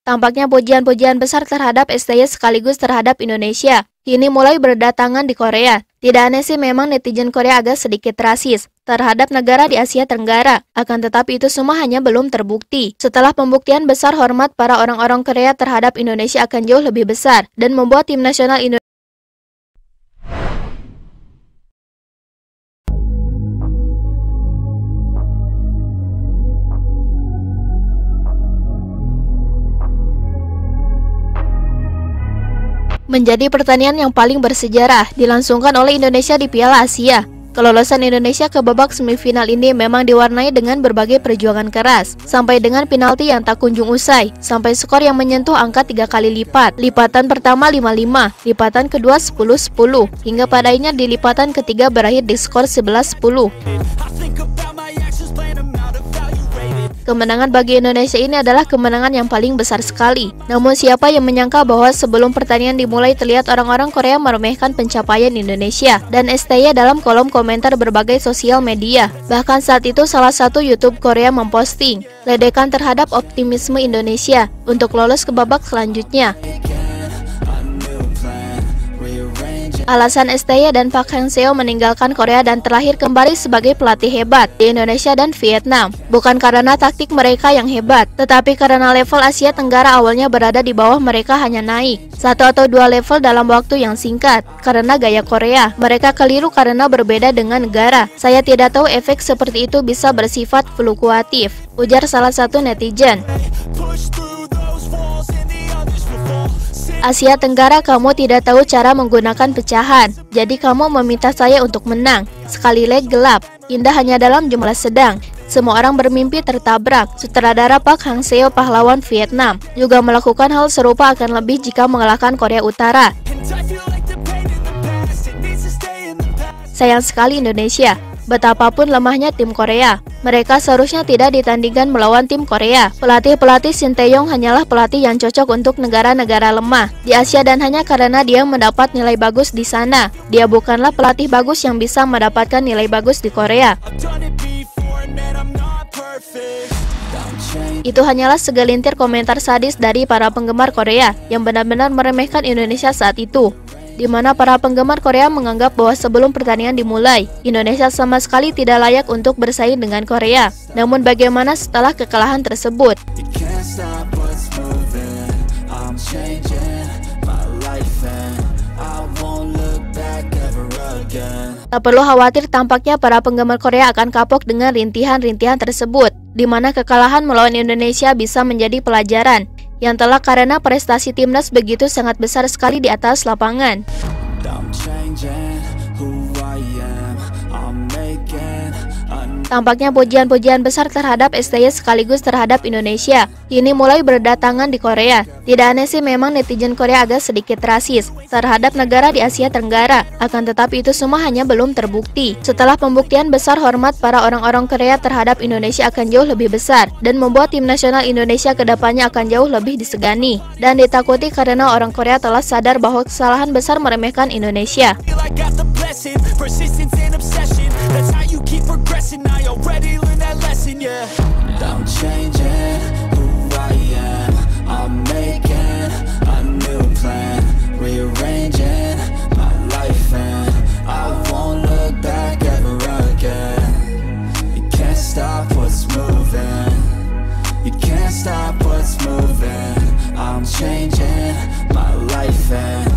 Tampaknya pujian-pujian besar terhadap STY sekaligus terhadap Indonesia kini mulai berdatangan di Korea. Tidak aneh sih memang netizen Korea agak sedikit rasis terhadap negara di Asia Tenggara. Akan tetapi itu semua hanya belum terbukti. Setelah pembuktian besar, hormat para orang-orang Korea terhadap Indonesia akan jauh lebih besar dan membuat tim nasional Indonesia menjadi pertandingan yang paling bersejarah dilangsungkan oleh Indonesia di Piala Asia. Kelolosan Indonesia ke babak semifinal ini memang diwarnai dengan berbagai perjuangan keras, sampai dengan penalti yang tak kunjung usai, sampai skor yang menyentuh angka 3 kali lipat. Lipatan pertama 5-5, lipatan kedua 10-10, hingga pada akhirnya di lipatan ketiga berakhir di skor 11-10. Kemenangan bagi Indonesia ini adalah kemenangan yang paling besar sekali. Namun siapa yang menyangka bahwa sebelum pertandingan dimulai terlihat orang-orang Korea meremehkan pencapaian Indonesia dan STY dalam kolom komentar berbagai sosial media. Bahkan saat itu salah satu YouTube Korea memposting ledekan terhadap optimisme Indonesia untuk lolos ke babak selanjutnya. Alasan STY dan Park Hang-seo meninggalkan Korea dan terlahir kembali sebagai pelatih hebat di Indonesia dan Vietnam. Bukan karena taktik mereka yang hebat, tetapi karena level Asia Tenggara awalnya berada di bawah mereka hanya naik 1 atau 2 level dalam waktu yang singkat. Karena gaya Korea, mereka keliru karena berbeda dengan negara. Saya tidak tahu efek seperti itu bisa bersifat fluktuatif, ujar salah satu netizen. Asia Tenggara, kamu tidak tahu cara menggunakan pecahan, jadi kamu meminta saya untuk menang. Sekali leg gelap, indah hanya dalam jumlah sedang. Semua orang bermimpi tertabrak. Sutradara Park Hang-seo, pahlawan Vietnam, juga melakukan hal serupa akan lebih jika mengalahkan Korea Utara. Sayang sekali Indonesia. Betapapun lemahnya tim Korea, mereka seharusnya tidak ditandingkan melawan tim Korea. Pelatih Shin Tae-yong hanyalah pelatih yang cocok untuk negara-negara lemah di Asia dan hanya karena dia mendapat nilai bagus di sana. Dia bukanlah pelatih bagus yang bisa mendapatkan nilai bagus di Korea. Itu hanyalah segelintir komentar sadis dari para penggemar Korea yang benar-benar meremehkan Indonesia saat itu, di mana para penggemar Korea menganggap bahwa sebelum pertandingan dimulai, Indonesia sama sekali tidak layak untuk bersaing dengan Korea. Namun bagaimana setelah kekalahan tersebut? Tak perlu khawatir, tampaknya para penggemar Korea akan kapok dengan rintihan-rintihan tersebut, di mana kekalahan melawan Indonesia bisa menjadi pelajaran yang telak karena prestasi timnas begitu sangat besar sekali di atas lapangan. Tampaknya pujian-pujian besar terhadap STY sekaligus terhadap Indonesia kini mulai berdatangan di Korea. Tidak aneh sih memang netizen Korea agak sedikit rasis terhadap negara di Asia Tenggara. Akan tetapi itu semua hanya belum terbukti. Setelah pembuktian besar, hormat para orang-orang Korea terhadap Indonesia akan jauh lebih besar dan membuat tim nasional Indonesia kedepannya akan jauh lebih disegani dan ditakuti karena orang Korea telah sadar bahwa kesalahan besar meremehkan Indonesia. Stop what's moving. I'm changing my life and